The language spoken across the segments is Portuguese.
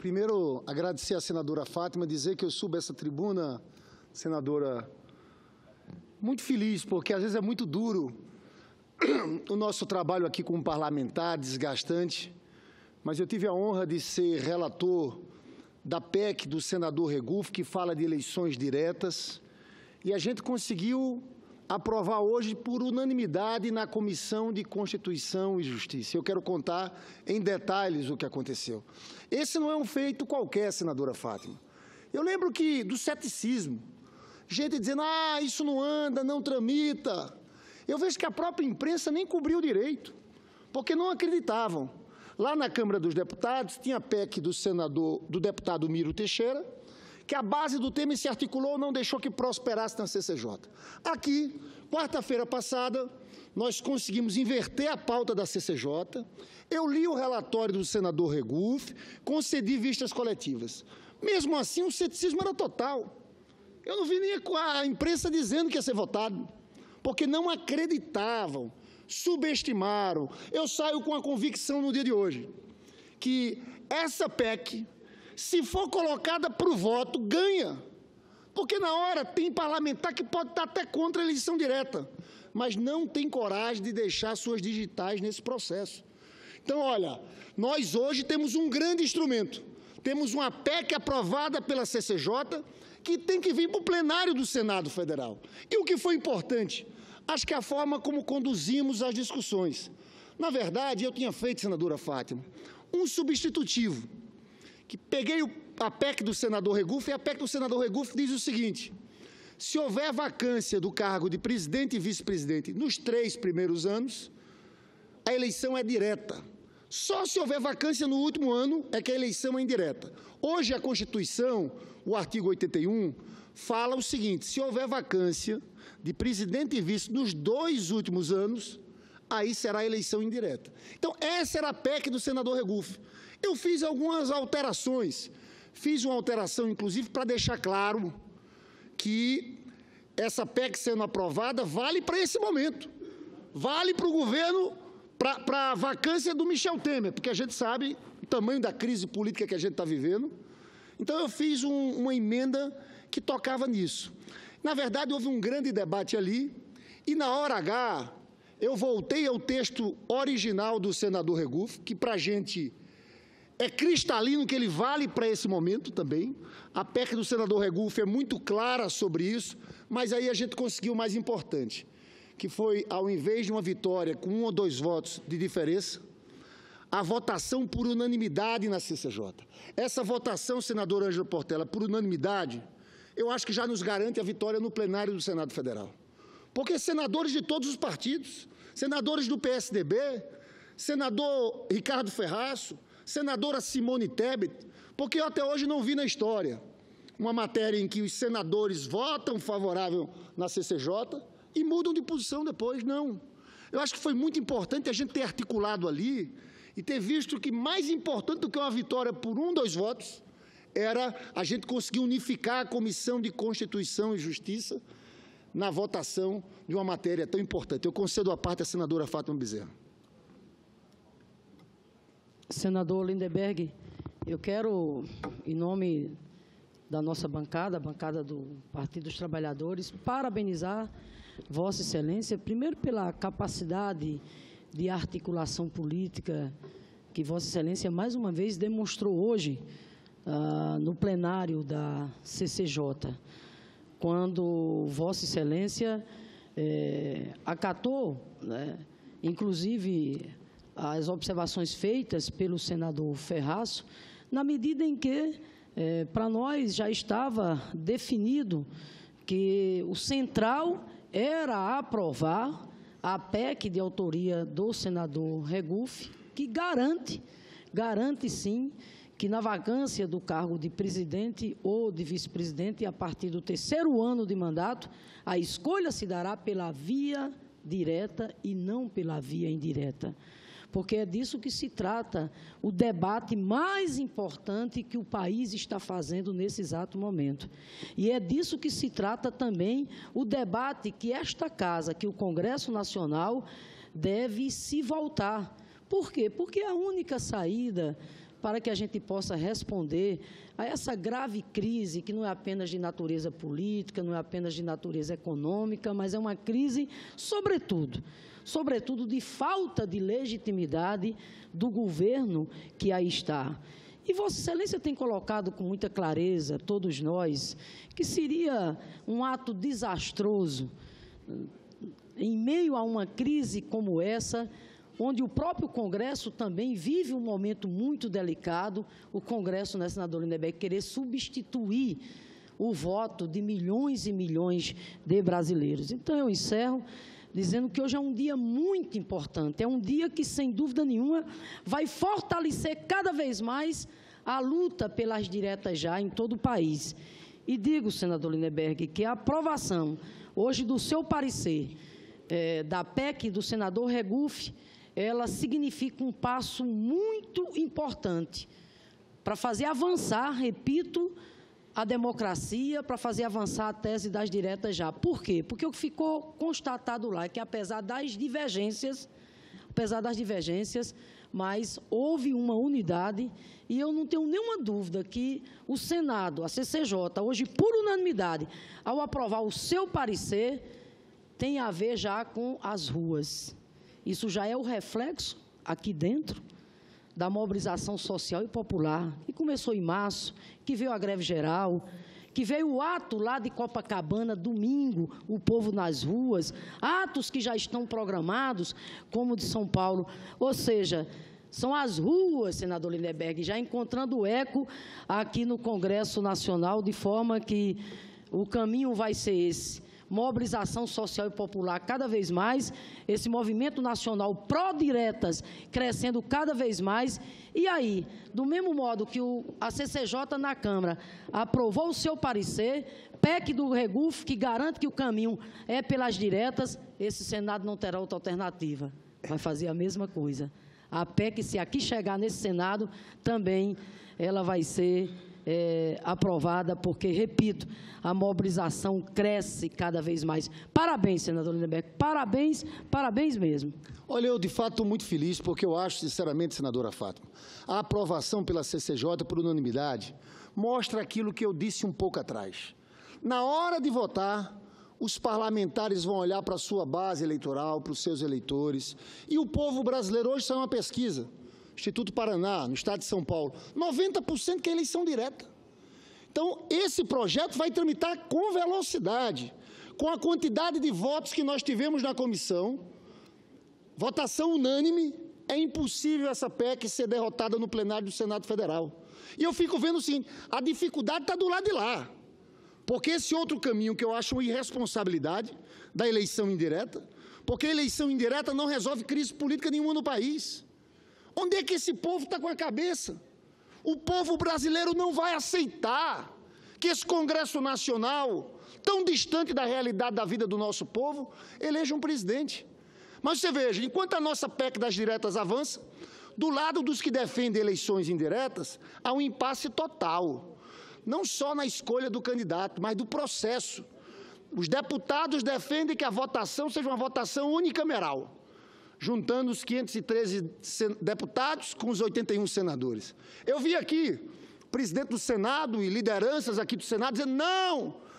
Primeiro, agradecer à senadora Fátima, dizer que eu subo essa tribuna, senadora, muito feliz, porque às vezes é muito duro o nosso trabalho aqui como parlamentar, desgastante, mas eu tive a honra de ser relator da PEC do senador Regufe, que fala de eleições diretas, e a gente conseguiu aprovar hoje por unanimidade na Comissão de Constituição e Justiça. Eu quero contar em detalhes o que aconteceu. Esse não é um feito qualquer, senadora Fátima. Eu lembro que do ceticismo, gente dizendo, isso não anda, não tramita. Eu vejo que a própria imprensa nem cobriu direito, porque não acreditavam. Lá na Câmara dos Deputados tinha a PEC do deputado Miro Teixeira, que a base do tema se articulou, não deixou que prosperasse na CCJ. Aqui, quarta-feira passada, nós conseguimos inverter a pauta da CCJ, eu li o relatório do senador Regufe, concedi vistas coletivas. Mesmo assim, o ceticismo era total. Eu não vi nem a imprensa dizendo que ia ser votado, porque não acreditavam, subestimaram. Eu saio com a convicção no dia de hoje, que essa PEC, se for colocada para o voto, ganha. Porque na hora tem parlamentar que pode estar até contra a eleição direta, mas não tem coragem de deixar suas digitais nesse processo. Então, olha, nós hoje temos um grande instrumento. Temos uma PEC aprovada pela CCJ, que tem que vir para o plenário do Senado Federal. E o que foi importante? Acho que a forma como conduzimos as discussões. Na verdade, eu tinha feito, senadora Fátima, um substitutivo, que peguei a PEC do senador Regufe, e a PEC do senador Regufe diz o seguinte: se houver vacância do cargo de presidente e vice-presidente nos 3 primeiros anos, a eleição é direta. Só se houver vacância no último ano é que a eleição é indireta. Hoje a Constituição, o artigo 81, fala o seguinte: se houver vacância de presidente e vice nos 2 últimos anos, aí será a eleição indireta. Então, essa era a PEC do senador Regufe. Eu fiz algumas alterações. Fiz uma alteração, inclusive, para deixar claro que essa PEC sendo aprovada vale para esse momento. Vale para o governo, para a vacância do Michel Temer, porque a gente sabe o tamanho da crise política que a gente está vivendo. Então, eu fiz uma emenda que tocava nisso. Na verdade, houve um grande debate ali, e na hora H, eu voltei ao texto original do senador Regufe, que para a gente é cristalino, que ele vale para esse momento também. A PEC do senador Regufe é muito clara sobre isso, mas aí a gente conseguiu o mais importante, que foi, ao invés de uma vitória com 1 ou 2 votos de diferença, a votação por unanimidade na CCJ. Essa votação, senador Ângelo Portela, por unanimidade, eu acho que já nos garante a vitória no plenário do Senado Federal. Porque senadores de todos os partidos, senadores do PSDB, senador Ricardo Ferraço, senadora Simone Tebet, porque eu até hoje não vi na história uma matéria em que os senadores votam favorável na CCJ e mudam de posição depois, não. Eu acho que foi muito importante a gente ter articulado ali e ter visto que mais importante do que uma vitória por 1, 2 votos era a gente conseguir unificar a Comissão de Constituição e Justiça na votação de uma matéria tão importante. Eu concedo a parte à senadora Fátima Bezerra. Senador Lindenberg, eu quero, em nome da nossa bancada, a bancada do Partido dos Trabalhadores, parabenizar Vossa Excelência, primeiro pela capacidade de articulação política que Vossa Excelência, mais uma vez, demonstrou hoje no plenário da CCJ, quando Vossa Excelência acatou, inclusive, as observações feitas pelo senador Ferraço, na medida em que, para nós, já estava definido que o central era aprovar a PEC de autoria do senador Regufe, que garante sim, que na vacância do cargo de presidente ou de vice-presidente, a partir do 3º ano de mandato, a escolha se dará pela via direta e não pela via indireta. Porque é disso que se trata o debate mais importante que o país está fazendo nesse exato momento. E é disso que se trata também o debate que esta Casa, que o Congresso Nacional, deve se voltar. Por quê? Porque a única saída para que a gente possa responder a essa grave crise, que não é apenas de natureza política, não é apenas de natureza econômica, mas é uma crise, sobretudo de falta de legitimidade do governo que aí está. E Vossa Excelência tem colocado com muita clareza, todos nós, que seria um ato desastroso, em meio a uma crise como essa, onde o próprio Congresso também vive um momento muito delicado, o Congresso, né, senador Lindenberg, querer substituir o voto de milhões e milhões de brasileiros. Então, eu encerro dizendo que hoje é um dia muito importante, é um dia que, sem dúvida nenhuma, vai fortalecer cada vez mais a luta pelas diretas já em todo o país. E digo, senador Lindenberg, que a aprovação hoje do seu parecer da PEC do senador Regufe, ela significa um passo muito importante para fazer avançar, repito, a democracia, para fazer avançar a tese das diretas já. Por quê? Porque o que ficou constatado lá é que, apesar das divergências, mas houve uma unidade, e eu não tenho nenhuma dúvida que o Senado, a CCJ, hoje, por unanimidade, ao aprovar o seu parecer, tem a ver já com as ruas. Isso já é o reflexo, aqui dentro, da mobilização social e popular, que começou em março, que veio a greve geral, que veio o ato lá de Copacabana, domingo, o povo nas ruas, atos que já estão programados, como o de São Paulo. Ou seja, são as ruas, senador Lindenberg, já encontrando eco aqui no Congresso Nacional, de forma que o caminho vai ser esse. Mobilização social e popular cada vez mais, esse movimento nacional pró-diretas crescendo cada vez mais, e aí, do mesmo modo que a CCJ na Câmara aprovou o seu parecer, PEC do Regufe, que garante que o caminho é pelas diretas, esse Senado não terá outra alternativa, vai fazer a mesma coisa. A PEC, se aqui chegar nesse Senado, também ela vai ser aprovada, porque, repito, a mobilização cresce cada vez mais. Parabéns, senador Lindenberg, parabéns, parabéns mesmo. Olha, eu de fato estou muito feliz, porque eu acho, sinceramente, senadora Fátima, a aprovação pela CCJ por unanimidade mostra aquilo que eu disse um pouco atrás. Na hora de votar, os parlamentares vão olhar para a sua base eleitoral, para os seus eleitores, e o povo brasileiro, hoje saiu uma pesquisa, Instituto Paraná, no estado de São Paulo, 90% que é eleição direta. Então, esse projeto vai tramitar com velocidade, com a quantidade de votos que nós tivemos na comissão, votação unânime, é impossível essa PEC ser derrotada no plenário do Senado Federal. E eu fico vendo o seguinte, a dificuldade está do lado de lá, porque esse outro caminho que eu acho uma irresponsabilidade da eleição indireta, porque a eleição indireta não resolve crise política nenhuma no país. Onde é que esse povo está com a cabeça? O povo brasileiro não vai aceitar que esse Congresso Nacional, tão distante da realidade da vida do nosso povo, eleja um presidente. Mas você veja, enquanto a nossa PEC das diretas avança, do lado dos que defendem eleições indiretas, há um impasse total. Não só na escolha do candidato, mas do processo. Os deputados defendem que a votação seja uma votação unicameral, juntando os 513 deputados com os 81 senadores. Eu vi aqui o presidente do Senado e lideranças aqui do Senado dizendo,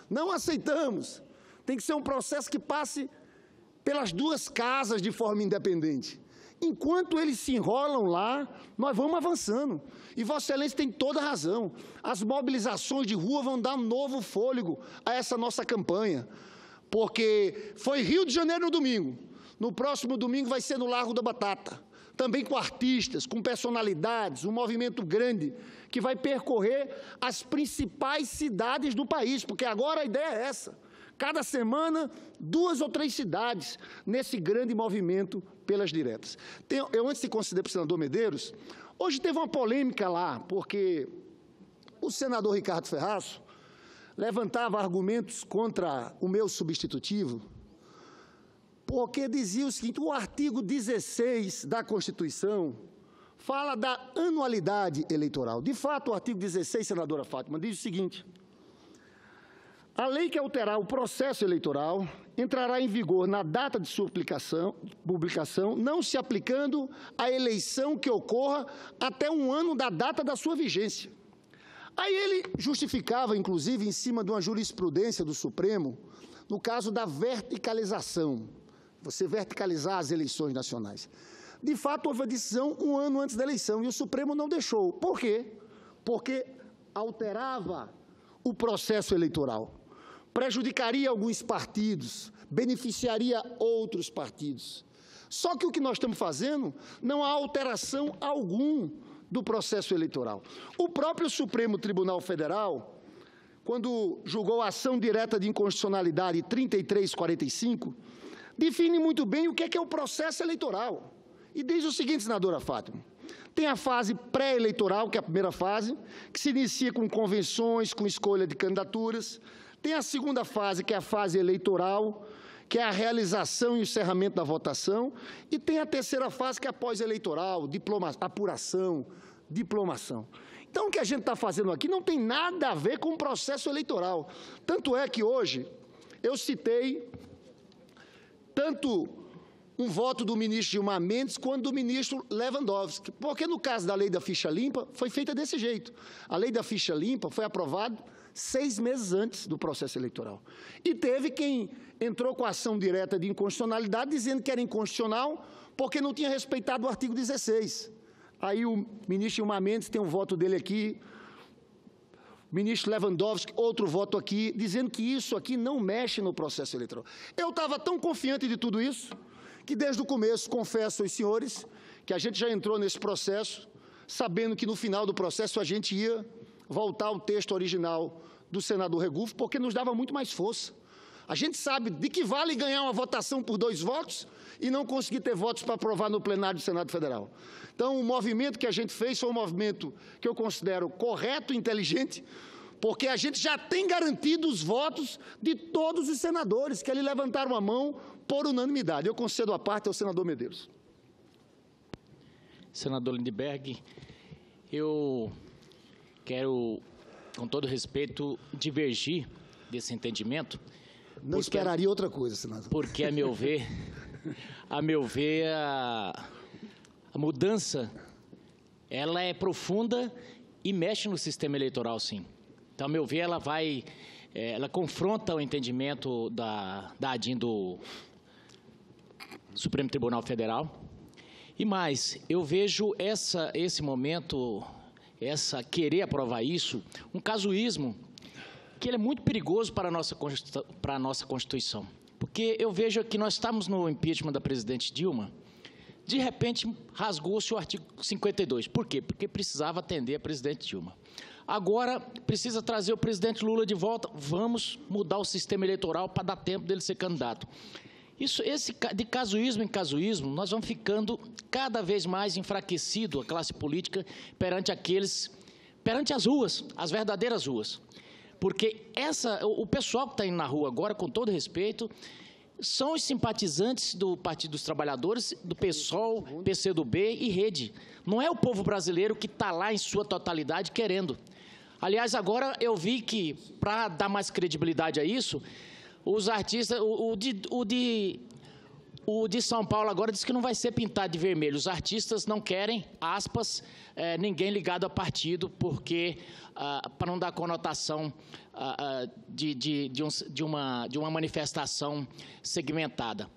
não aceitamos. Tem que ser um processo que passe pelas duas casas de forma independente. Enquanto eles se enrolam lá, nós vamos avançando. E Vossa Excelência tem toda a razão. As mobilizações de rua vão dar um novo fôlego a essa nossa campanha. Porque foi Rio de Janeiro no domingo. No próximo domingo vai ser no Largo da Batata, também com artistas, com personalidades, um movimento grande que vai percorrer as principais cidades do país, porque agora a ideia é essa. Cada semana, 2 ou 3 cidades nesse grande movimento pelas diretas. Eu, antes de conceder para o senador Medeiros, hoje teve uma polêmica lá, porque o senador Ricardo Ferraço levantava argumentos contra o meu substitutivo, porque dizia o seguinte, o artigo 16 da Constituição fala da anualidade eleitoral. De fato, o artigo 16, senadora Fátima, diz o seguinte, A lei que alterar o processo eleitoral entrará em vigor na data de sua publicação, não se aplicando à eleição que ocorra até um ano da data da sua vigência. Aí ele justificava, inclusive, em cima de uma jurisprudência do Supremo, no caso da verticalização, você verticalizar as eleições nacionais. De fato, houve a decisão um ano antes da eleição e o Supremo não deixou. Por quê? Porque alterava o processo eleitoral, prejudicaria alguns partidos, beneficiaria outros partidos. Só que o que nós estamos fazendo não há alteração alguma do processo eleitoral. O próprio Supremo Tribunal Federal, quando julgou a ação direta de inconstitucionalidade 3345, define muito bem o que é o processo eleitoral. E diz o seguinte, senadora Fátima, tem a fase pré-eleitoral, que é a primeira fase, que se inicia com convenções, com escolha de candidaturas. Tem a segunda fase, que é a fase eleitoral, que é a realização e o encerramento da votação. E tem a terceira fase, que é a pós-eleitoral, apuração, diplomação. Então, o que a gente está fazendo aqui não tem nada a ver com o processo eleitoral. Tanto é que hoje eu citei tanto um voto do ministro Gilmar Mendes quanto do ministro Lewandowski, porque no caso da lei da ficha limpa foi feita desse jeito. A lei da ficha limpa foi aprovada 6 meses antes do processo eleitoral. E teve quem entrou com a ação direta de inconstitucionalidade dizendo que era inconstitucional porque não tinha respeitado o artigo 16. Aí o ministro Gilmar Mendes tem um voto dele aqui, o ministro Lewandowski, outro voto aqui, dizendo que isso aqui não mexe no processo eleitoral. Eu estava tão confiante de tudo isso, que desde o começo, confesso aos senhores, que a gente já entrou nesse processo, sabendo que no final do processo a gente ia voltar ao texto original do senador Regufo, porque nos dava muito mais força. A gente sabe de que vale ganhar uma votação por 2 votos e não conseguir ter votos para aprovar no plenário do Senado Federal. Então, o movimento que a gente fez foi um movimento que eu considero correto e inteligente, porque a gente já tem garantido os votos de todos os senadores que ali levantaram a mão por unanimidade. Eu concedo a parte ao senador Medeiros. Senador Lindbergh, eu quero, com todo respeito, divergir desse entendimento. Não esperaria outra coisa, senador. Porque, a meu ver, a mudança, ela é profunda e mexe no sistema eleitoral, sim. Então, a meu ver, ela confronta o entendimento da ADIM do Supremo Tribunal Federal. E mais, eu vejo esse momento, querer aprovar isso, um casuísmo, que ele é muito perigoso para a nossa Constituição. Porque eu vejo que nós estamos no impeachment da presidente Dilma, de repente rasgou-se o artigo 52. Por quê? Porque precisava atender a presidente Dilma. Agora, precisa trazer o presidente Lula de volta, vamos mudar o sistema eleitoral para dar tempo dele ser candidato. De casuísmo em casuísmo, nós vamos ficando cada vez mais enfraquecido, a classe política, perante as ruas, as verdadeiras ruas. Porque o pessoal que está indo na rua agora, com todo respeito, são os simpatizantes do Partido dos Trabalhadores, do PSOL, PCdoB e Rede. Não é o povo brasileiro que está lá em sua totalidade querendo. Aliás, agora eu vi que, para dar mais credibilidade a isso, os artistas, o de São Paulo agora diz que não vai ser pintado de vermelho. Os artistas não querem, aspas, ninguém ligado a partido, porque, para não dar conotação de uma manifestação segmentada.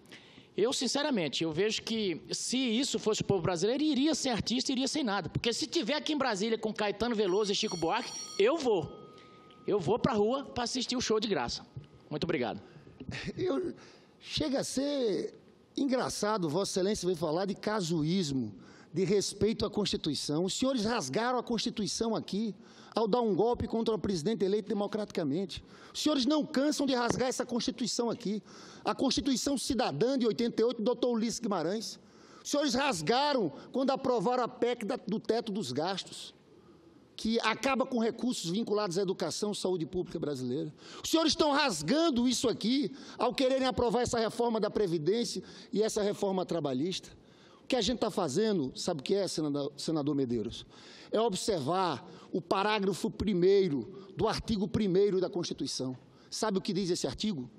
Eu, sinceramente, eu vejo que, se isso fosse o povo brasileiro, iria sem artista, iria sem nada. Porque se tiver aqui em Brasília com Caetano Veloso e Chico Buarque, eu vou para a rua para assistir o show de graça. Muito obrigado. Chega a ser engraçado, Vossa Excelência veio falar de casuísmo, de respeito à Constituição. Os senhores rasgaram a Constituição aqui, ao dar um golpe contra o presidente eleito democraticamente. Os senhores não cansam de rasgar essa Constituição aqui. A Constituição Cidadã de 88, do Dr. Ulisses Guimarães. Os senhores rasgaram quando aprovaram a PEC do teto dos gastos, que acaba com recursos vinculados à educação e saúde pública brasileira. Os senhores estão rasgando isso aqui ao quererem aprovar essa reforma da Previdência e essa reforma trabalhista. O que a gente está fazendo, sabe o que é, senador Medeiros? É observar o parágrafo 1º do artigo 1º da Constituição. Sabe o que diz esse artigo?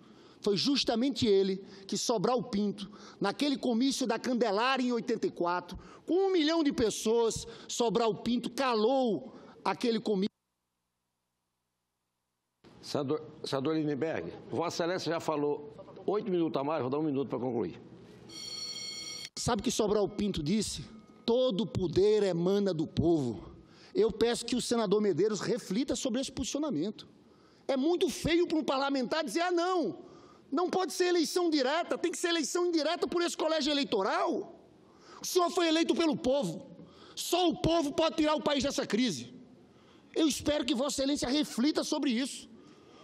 Foi justamente ele que Sobral Pinto, naquele comício da Candelária em 84, com 1 milhão de pessoas, Sobral Pinto calou aquele comício. Senador Lindenberg, Vossa Excelência já falou 8 minutos a mais, vou dar 1 minuto para concluir. Sabe o que Sobral Pinto disse? Todo poder emana do povo. Eu peço que o senador Medeiros reflita sobre esse posicionamento. É muito feio para um parlamentar dizer, não pode ser eleição direta, tem que ser eleição indireta por esse colégio eleitoral. O senhor foi eleito pelo povo. Só o povo pode tirar o país dessa crise. Eu espero que Vossa Excelência reflita sobre isso,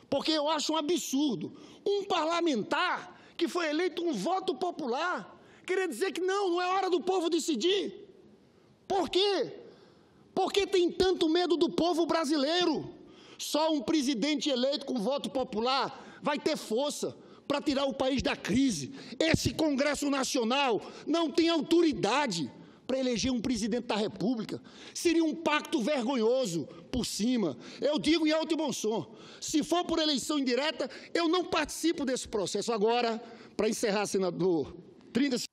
porque eu acho um absurdo um parlamentar que foi eleito um voto popular querer dizer que não é hora do povo decidir. Por quê? Por que tem tanto medo do povo brasileiro? Só um presidente eleito com voto popular vai ter força para tirar o país da crise. Esse Congresso Nacional não tem autoridade para eleger um presidente da República. Seria um pacto vergonhoso por cima. Eu digo em alto e bom som, se for por eleição indireta, eu não participo desse processo. Agora, para encerrar, senador, 30 segundos.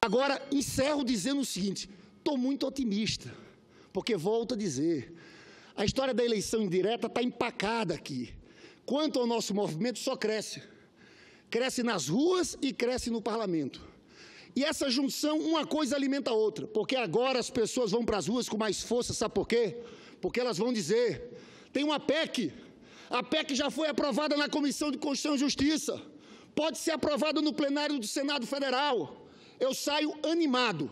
Agora, encerro dizendo o seguinte, estou muito otimista, porque volto a dizer, a história da eleição indireta está empacada aqui. Quanto ao nosso movimento, só cresce. Cresce nas ruas e cresce no parlamento. E essa junção, uma coisa alimenta a outra, porque agora as pessoas vão para as ruas com mais força, sabe por quê? Porque elas vão dizer, tem uma PEC, a PEC já foi aprovada na Comissão de Constituição e Justiça, pode ser aprovada no plenário do Senado Federal. Eu saio animado,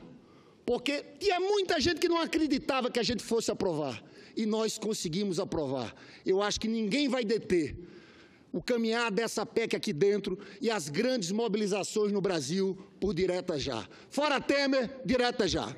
porque tinha muita gente que não acreditava que a gente fosse aprovar, e nós conseguimos aprovar. Eu acho que ninguém vai deter o caminhar dessa PEC aqui dentro e as grandes mobilizações no Brasil por direta já. Fora Temer, direta já.